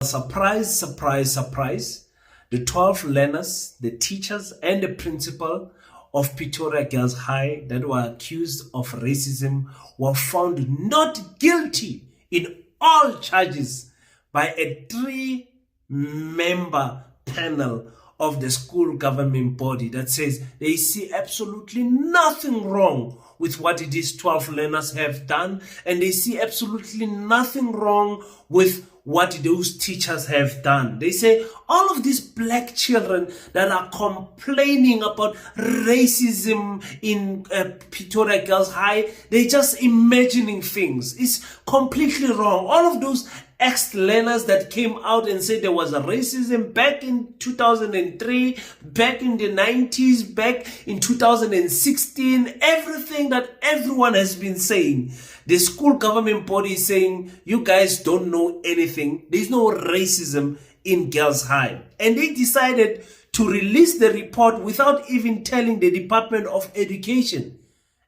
Surprise, surprise, surprise. The 12 learners, the teachers, and the principal of Pretoria Girls High that were accused of racism were found not guilty in all charges by a 3-member panel of the school government body that says they see absolutely nothing wrong with what these 12 learners have done, and they see absolutely nothing wrong with what those teachers have done. They say all of these black children that are complaining about racism in Pretoria Girls High, they're just imagining things. It's completely wrong. All of those ex-learners that came out and said there was a racism back in 2003, back in the 90s, back in 2016, everything that everyone has been saying. The school government body is saying, you guys don't know anything. There's no racism in Girls High. And they decided to release the report without even telling the Department of Education.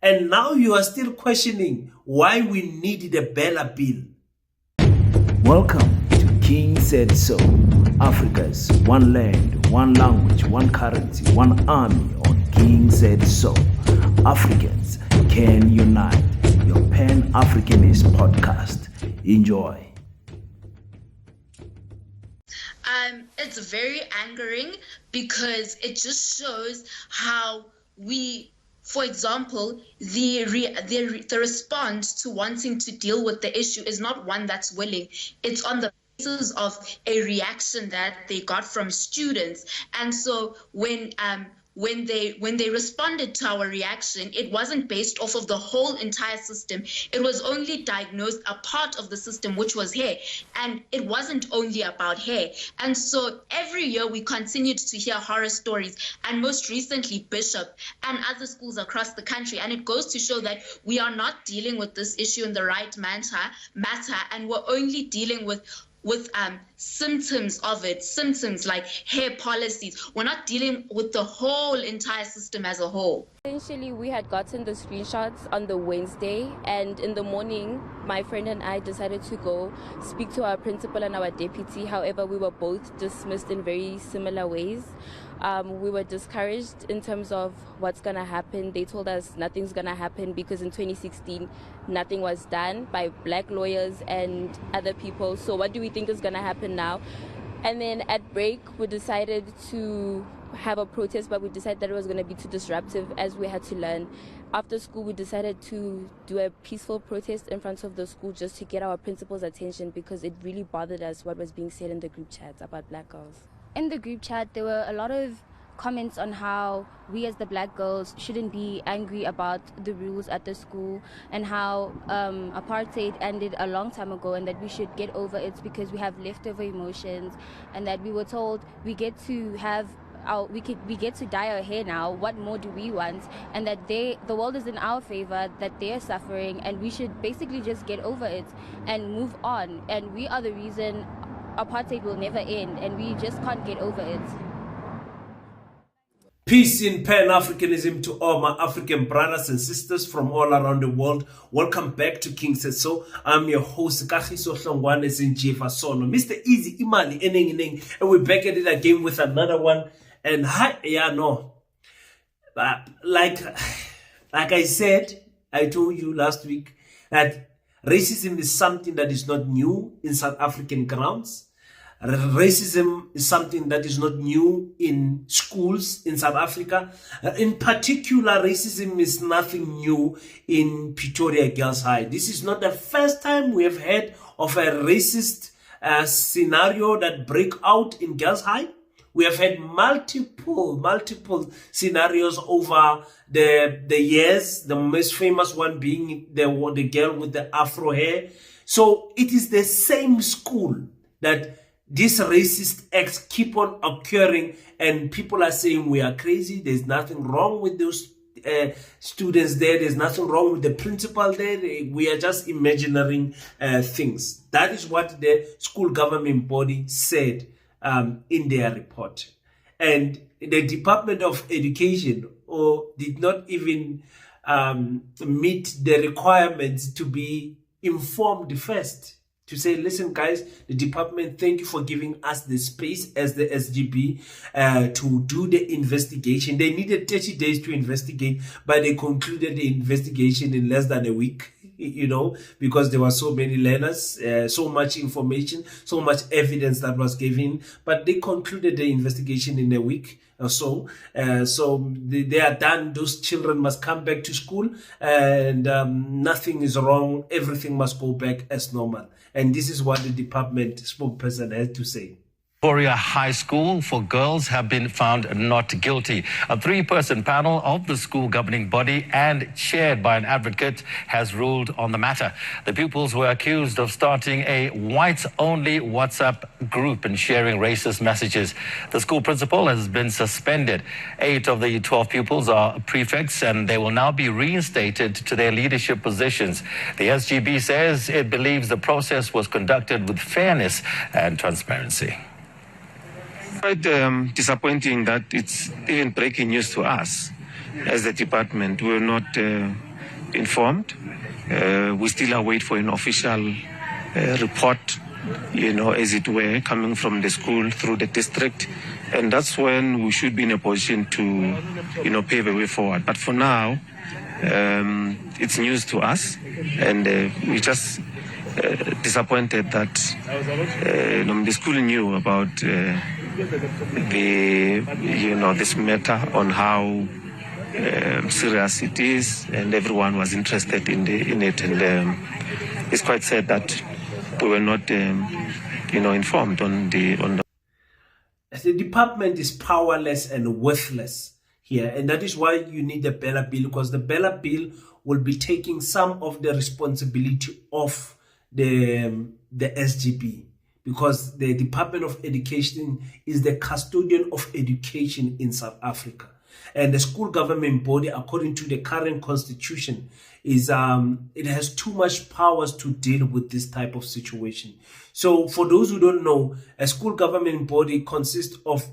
And now you are still questioning why we needed a Bella bill. Welcome to King Said So, Africa's one land, one language, one currency, one army on King Said So. Africans can unite. Your Pan-Africanist podcast. Enjoy. It's very angering because it just shows how we, for example, the response to wanting to deal with the issue is not one that's willing. It's on the basis of a reaction that they got from students. And so when they responded to our reaction, it wasn't based off of the whole entire system. It was only diagnosed a part of the system, which was hair. And it wasn't only about hair. And so every year we continued to hear horror stories, and most recently Bishop and other schools across the country. And it goes to show that we are not dealing with this issue in the right matter, and we're only dealing with symptoms of it, symptoms like hair policies. We're not dealing with the whole entire system as a whole. Essentially, we had gotten the screenshots on the Wednesday, and in the morning, my friend and I decided to go speak to our principal and our deputy. However, we were both dismissed in very similar ways. We were discouraged in terms of what's going to happen. They told us nothing's going to happen because in 2016, nothing was done by black lawyers and other people. So what do we think is going to happen now? And then at break, we decided to have a protest, but we decided that it was going to be too disruptive as we had to learn. After school, we decided to do a peaceful protest in front of the school just to get our principal's attention because it really bothered us what was being said in the group chats about black girls. In the group chat, there were a lot of comments on how we as the black girls shouldn't be angry about the rules at the school and how apartheid ended a long time ago and that we should get over it because we have leftover emotions, and that we were told we get to dye our hair now. What more do we want? And that the world is in our favor, that they're suffering, and we should basically just get over it and move on. And we are the reason apartheid will never end, and we just can't get over it. Peace in Pan-Africanism to all my African brothers and sisters from all around the world. Welcome back to King Said So. I'm your host, Kagiso Hlongwane Zinjiva Sono. Mr. Easy Imali Eneng, and we're back at it again with another one. And like I said, I told you last week that racism is something that is not new in South African grounds. Racism is something that is not new in schools in South Africa. In particular, racism is nothing new in Pretoria Girls High. This is not the first time we have heard of a racist scenario that break out in Girls High. We have had multiple scenarios over the years, the most famous one being the girl with the afro hair. So it is the same school that these racist acts keep on occurring, and people are saying we are crazy. There's nothing wrong with those students there. There's nothing wrong with the principal there. We are just imagining things. That is what the school government body said in their report. And the Department of Education did not even meet the requirements to be informed first. to say, listen, guys, the department, thank you for giving us the space as the SGB to do the investigation. They needed 30 days to investigate, but they concluded the investigation in less than a week, you know, because there were so many learners, so much information, so much evidence that was given, but they concluded the investigation in a week or so. So they are done. Those children must come back to school, and nothing is wrong. Everything must go back as normal. And this is what the department spokesperson had to say. Victoria High School for girls have been found not guilty. A 3-person panel of the school governing body and chaired by an advocate has ruled on the matter. The pupils were accused of starting a whites-only WhatsApp group and sharing racist messages. The school principal has been suspended. 8 of the 12 pupils are prefects, and they will now be reinstated to their leadership positions. The SGB says it believes the process was conducted with fairness and transparency. Quite disappointing that it's even breaking news to us as the department. We were not informed. We still await for an official report, you know, as it were, coming from the school through the district. And that's when we should be in a position to, you know, pave a way forward. But for now, it's news to us, and we just disappointed that the school knew about this matter, on how serious it is, and everyone was interested in it. And it's quite sad that we were not, informed on the. The department is powerless and worthless here, and that is why you need the Bella Bill, because the Bella Bill will be taking some of the responsibility off the SGB, because the Department of Education is the custodian of education in South Africa, and the school government body, according to the current constitution, is it has too much powers to deal with this type of situation. So for those who don't know, a school government body consists of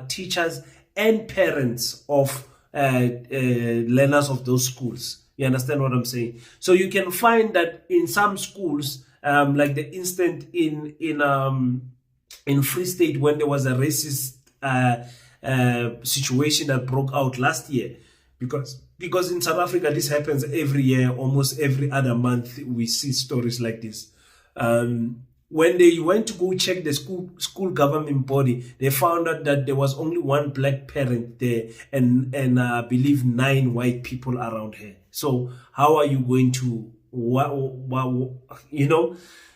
teachers and parents of learners of those schools. You understand what I'm saying? So you can find that in some schools, like the instant in Free State, when there was a racist situation that broke out last year, because in South Africa this happens every year, almost every other month we see stories like this. When they went to go check the school government body, they found out that there was only one black parent there, and I believe 9 white people around her. So how are you going to,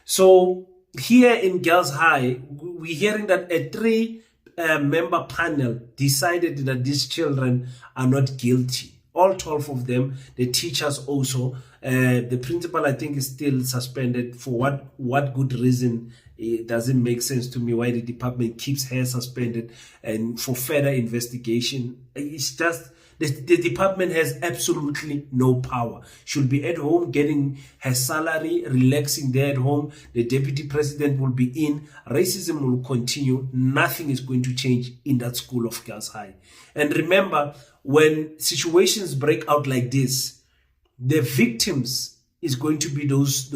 So here in Girls High, we're hearing that a 3-member panel decided that these children are not guilty. All 12 of them, the teachers also. The principal, I think, is still suspended. For what good reason? It doesn't make sense to me why the department keeps her suspended and for further investigation. It's just the department has absolutely no power. Should be at home getting her salary, relaxing there at home. The deputy president will be in. Racism will continue. Nothing is going to change in that school of Girls High. And remember, when situations break out like this, the victims is going to be those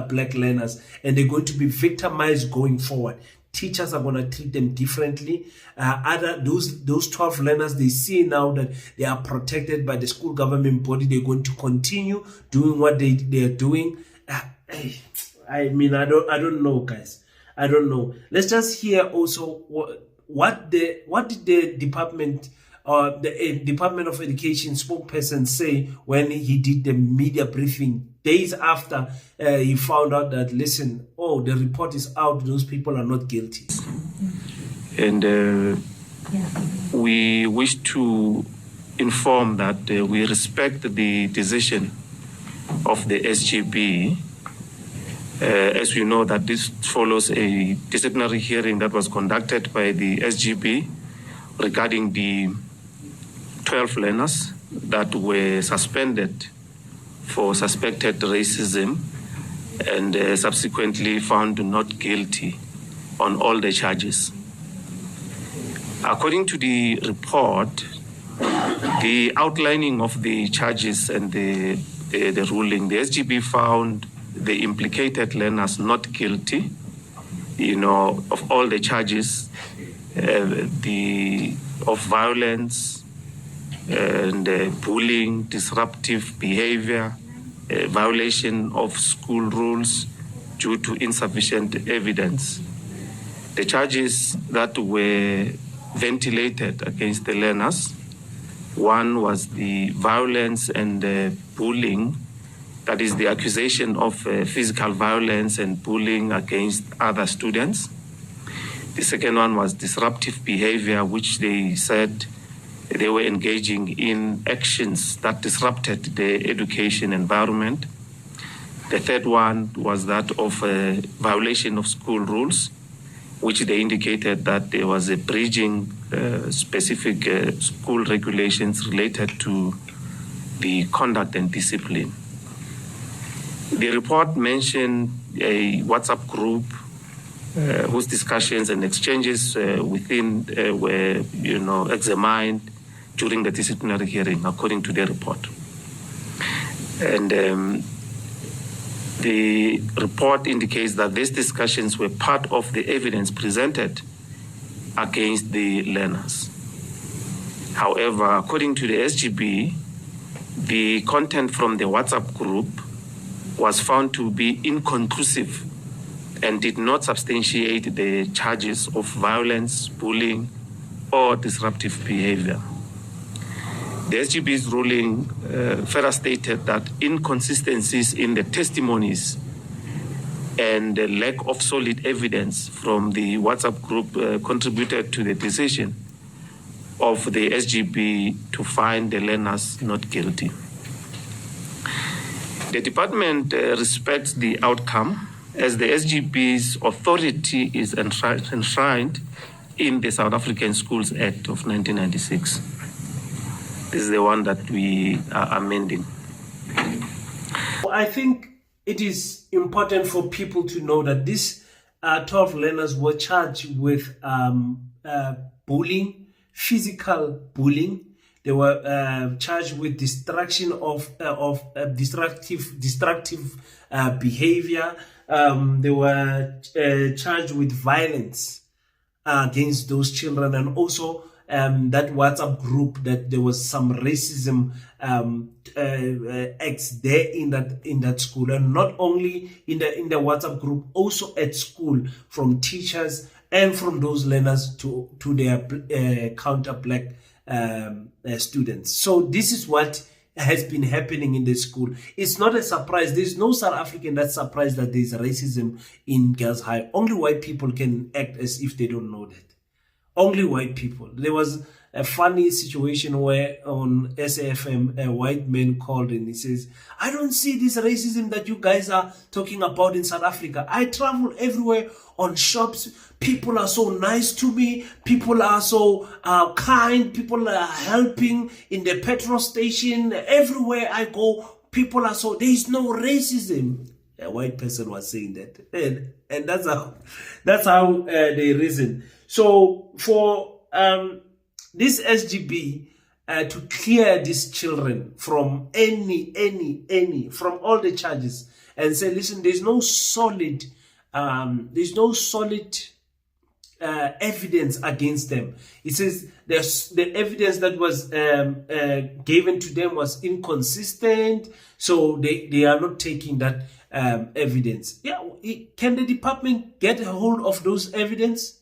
black learners, and they're going to be victimized going forward. Teachers are going to treat them differently. Those 12 learners, they see now that they are protected by the school government body. They're going to continue doing what they are doing. I mean, I don't know, guys. I don't know. Let's just hear also what did the department the Department of Education spokesperson say when he did the media briefing days after he found out that, listen, the report is out, those people are not guilty. And we wish to inform that we respect the decision of the SGB. As we know that this follows a disciplinary hearing that was conducted by the SGB regarding the 12 learners that were suspended for suspected racism and subsequently found not guilty on all the charges. According to the report, the outlining of the charges and the ruling, the SGB found the implicated learners not guilty, of all the charges of violence and bullying, disruptive behavior, violation of school rules due to insufficient evidence. The charges that were ventilated against the learners, one was the violence and bullying, that is the accusation of physical violence and bullying against other students. The second one was disruptive behavior, which they said they were engaging in actions that disrupted the education environment. The third one was that of violation of school rules, which they indicated that there was a breaching specific school regulations related to the conduct and discipline. The report mentioned a WhatsApp group whose discussions and exchanges within were, examined during the disciplinary hearing, according to the report. And the report indicates that these discussions were part of the evidence presented against the learners. However, according to the SGB, the content from the WhatsApp group was found to be inconclusive and did not substantiate the charges of violence, bullying, or disruptive behavior. The SGB's ruling further stated that inconsistencies in the testimonies and the lack of solid evidence from the WhatsApp group contributed to the decision of the SGB to find the learners not guilty. The department respects the outcome, as the SGB's authority is enshrined in the South African Schools Act of 1996. This is the one that we are amending. I think it is important for people to know that these 12 learners were charged with bullying, physical bullying. They were charged with destruction of destructive behavior. They were charged with violence against those children, and also that WhatsApp group, that there was some racism acts there in that school, and not only in the WhatsApp group, also at school, from teachers and from those learners to their counter-black students. So this is what has been happening in the school. It's not a surprise. There's no South African that's surprised that there's racism in Girls High. Only white people can act as if they don't know that. Only white people. There was a funny situation where on SAFM, a white man called and he says, I don't see this racism that you guys are talking about in South Africa. I travel everywhere on shops. People are so nice to me. People are so kind. People are helping in the petrol station. Everywhere I go, people are so, there is no racism. A white person was saying that. And that's how they reason. So for this SGB to clear these children from from all the charges and say, listen, there's no solid evidence against them. It says the evidence that was given to them was inconsistent, so they are not taking that evidence. Yeah, can the department get a hold of those evidence?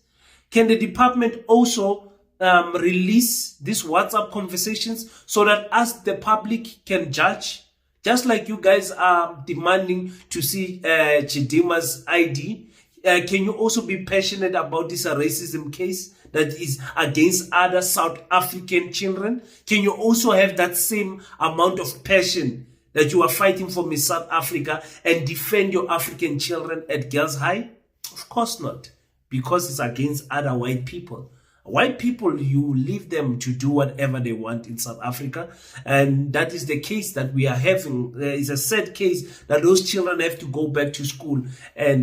Can the department also release these WhatsApp conversations so that us, the public, can judge? Just like you guys are demanding to see Chidima's ID, can you also be passionate about this racism case that is against other South African children? Can you also have that same amount of passion that you are fighting for Miss South Africa and defend your African children at Girls High? Of course not, because it's against other white people. White people, you leave them to do whatever they want in South Africa. And that is the case that we are having. It's a sad case that those children have to go back to school. And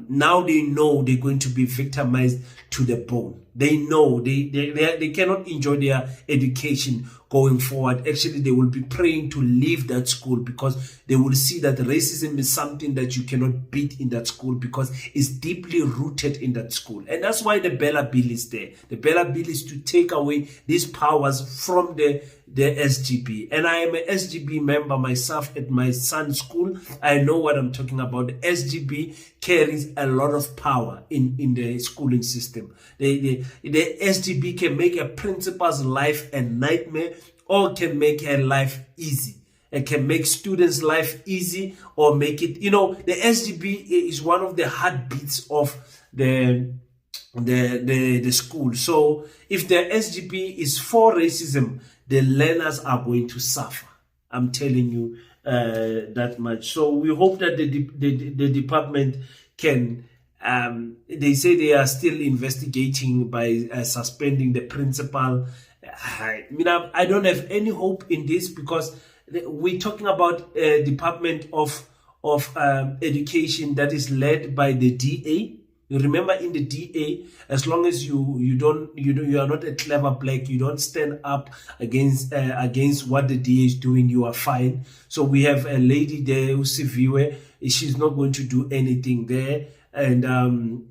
now they know they're going to be victimized to the bone. They know they cannot enjoy their education going forward. Actually, they will be praying to leave that school because they will see that racism is something that you cannot beat in that school because it's deeply rooted in that school. And that's why the Bella Bill is there. The Bella Bill is to take away these powers from the SGB. And I am an SGB member myself at my son's school. I know what I'm talking about. The SGB carries a lot of power in the schooling system. The SGB can make a principal's life a nightmare or can make her life easy. It can make students' life easy or make it, the SGB is one of the heartbeats of the school. So if the SGB is for racism, the learners are going to suffer. I'm telling you that much. So we hope that the department can, they say they are still investigating by suspending the principal. I don't have any hope in this because we're talking about a department of education that is led by the DA. You remember in the DA, as long as you are not a clever black, you don't stand up against what the DA is doing, you are fine. So we have a lady there, Usiviwe. She's not going to do anything there. And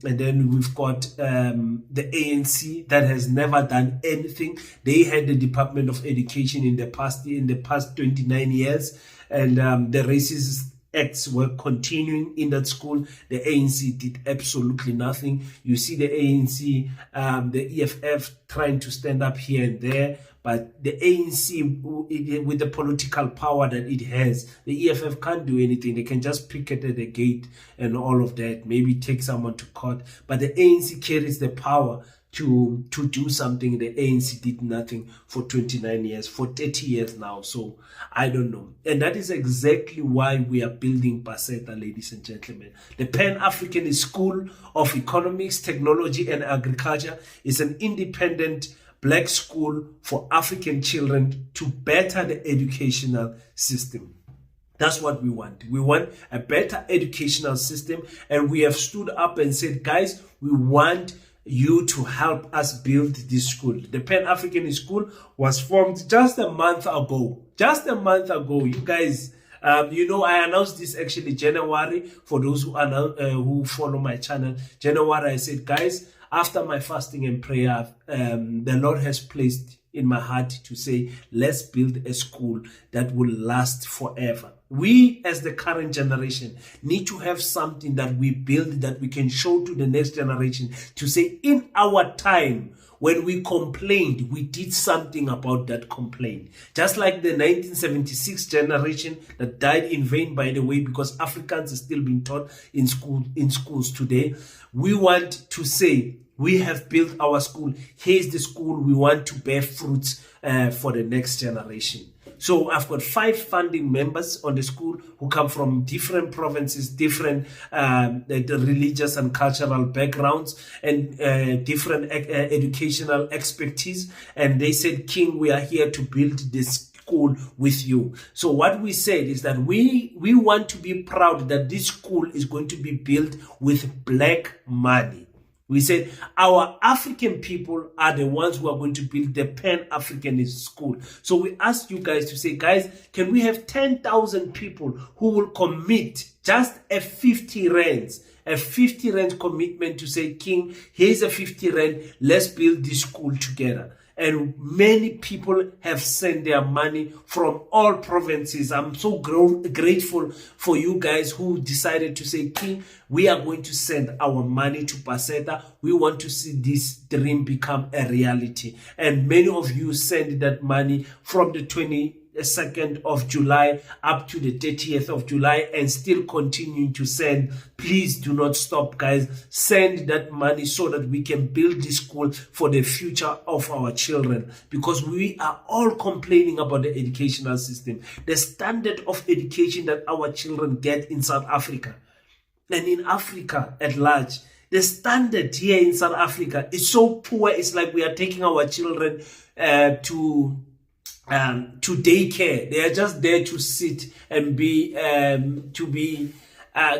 then we've got the ANC that has never done anything. They had the Department of Education in the past 29 years, and the racist acts were continuing in that school. The ANC did absolutely nothing. You see the ANC, the EFF trying to stand up here and there, but the ANC, with the political power that it has, the EFF can't do anything. They can just picket at the gate and all of that, maybe take someone to court. But the ANC carries the power to do something. The ANC did nothing for 29 years, for 30 years now. So I don't know. And that is exactly why we are building Paseta, ladies and gentlemen. The Pan-African School of Economics, Technology and Agriculture is an independent black school for African children to better the educational system. That's what we want. We want a better educational system, and we have stood up and said, guys, we want you to help us build this school. The Pan-African School was formed just a month ago. You guys, I announced this actually January. For those who follow my channel, January, I said, guys, after my fasting and prayer, the Lord has placed in my heart to say, let's build a school that will last forever. We, as the current generation, need to have something that we build that we can show to the next generation to say, in our time, when we complained, we did something about that complaint. Just like the 1976 generation that died in vain, by the way, because Africans are still being taught in schools today. We want to say, we have built our school. Here's the school we want to bear fruits for the next generation. So I've got 5 founding members on the school who come from different provinces, different religious and cultural backgrounds, and different educational expertise. And they said, King, we are here to build this school with you. So what we said is that we want to be proud that this school is going to be built with black money. We said our African people are the ones who are going to build the Pan-Africanist school. So we asked you guys to say, guys, can we have 10,000 people who will commit just a 50 rands, a 50 rand commitment to say, King, here's a 50 rand, let's build this school together. And many people have sent their money from all provinces. I'm so grateful for you guys who decided to say, King, we are going to send our money to Paseta. We want to see this dream become a reality. And many of you send that money from the 22nd of July up to the 30th of July and still continuing to send. Please do not stop, guys. Send that money so that we can build this school for the future of our children, because we are all complaining about the educational system, the standard of education that our children get in South Africa and in Africa at large. The standard here in South Africa is so poor. It's like we are taking our children to daycare. They are just there to sit and be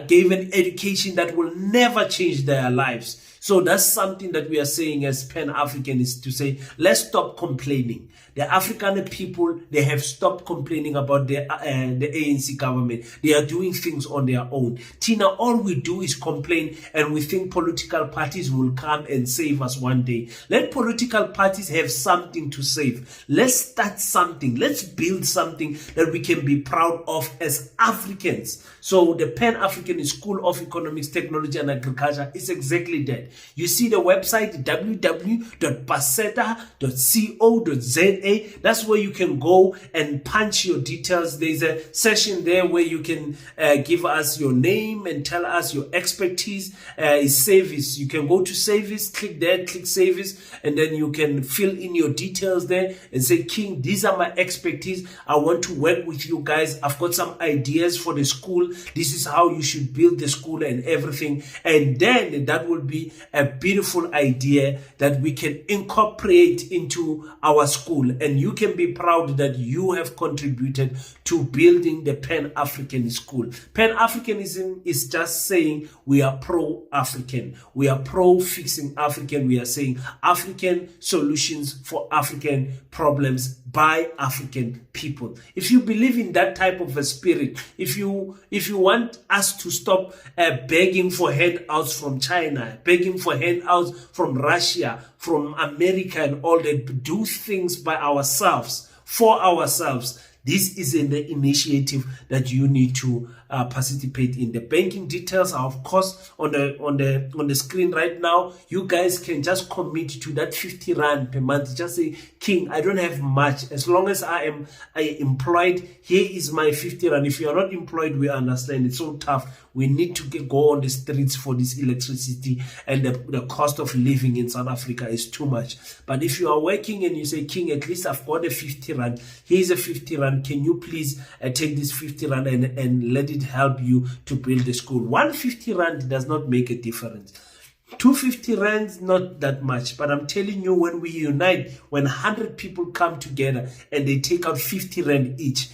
given education that will never change their lives. So that's something that we are saying as Pan-Africanists, to say, let's stop complaining. The African people, they have stopped complaining about the ANC government. They are doing things on their own. Tina, all we do is complain, and we think political parties will come and save us one day. Let political parties have something to save. Let's start something. Let's build something that we can be proud of as Africans. So the Pan-African School of Economics, Technology and Agriculture is exactly that. You see the website www.paseta.co.za. That's where you can go and punch your details. There's a session there where you can give us your name and tell us your expertise. Is service. You can go to service, click there, click service, and then you can fill in your details there and say, King, these are my expertise. I want to work with you guys. I've got some ideas for the school. This is how you should build the school and everything. And then that will be a beautiful idea that we can incorporate into our school. And you can be proud that you have contributed to building the Pan-African school. Pan-Africanism is just saying we are pro-African. We are pro-fixing African. We are saying African solutions for African problems by African people. If you believe in that type of a spirit, if you want us to stop begging for handouts from China, begging for handouts from Russia, from America and all that, do things by ourselves, for ourselves, this is an initiative that you need to participate in. The banking details are, of course, on the screen right now. You guys can just commit to that 50 rand per month. Just say, King, I don't have much. As long as I am employed, here is my 50 rand. If you are not employed, we understand it's so tough. We need to go on the streets for this electricity, and the cost of living in South Africa is too much. But if you are working and you say, King, at least I've got a 50 rand. Here's a 50 rand. Can you please take this 50 rand and let it help you to build the school? 150 rand does not make a difference. 250 rands, not that much. But I'm telling you, when we unite, when 100 people come together and they take out 50 rand each,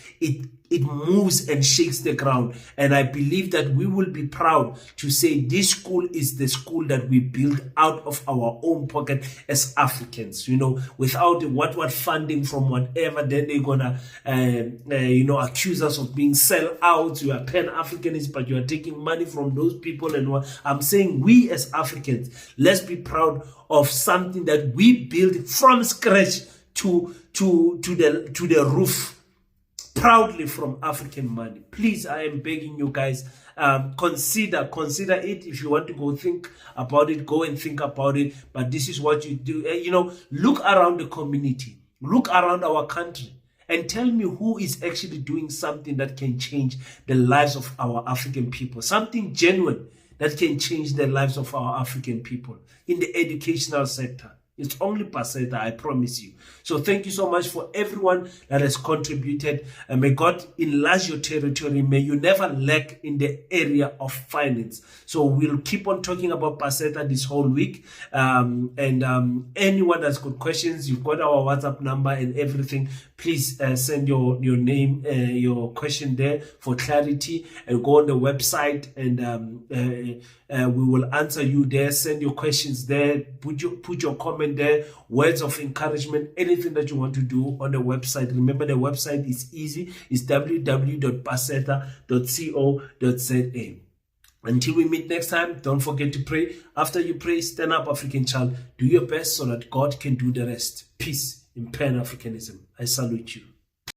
it moves and shakes the ground. And I believe that we will be proud to say this school is the school that we built out of our own pocket as Africans, without what funding from whatever. Then they're gonna accuse us of being sell-outs. You are Pan-Africanists, but you are taking money from those people. And what I'm saying, we as Africans, let's be proud of something that we built from scratch to the roof, proudly from African money. Please, I am begging you guys, consider it. If you want to go think about it, go and think about it. But this is what you do. Look around the community, look around our country, and tell me who is actually doing something that can change the lives of our African people, something genuine that can change the lives of our African people in the educational sector. It's only Paseta, I promise you. So thank you so much for everyone that has contributed. And may God enlarge your territory. May you never lack in the area of finance. So we'll keep on talking about Paseta this whole week. Anyone that's got questions, you've got our WhatsApp number and everything. Please send your name, your question there for clarity, and go on the website, and we will answer you there. Send your questions there. Put your comment there. Words of encouragement, anything that you want to do on the website. Remember, the website is easy. It's www.paseta.co.za. Until we meet next time, don't forget to pray. After you pray, stand up, African child. Do your best so that God can do the rest. Peace in Pan-Africanism. I salute you.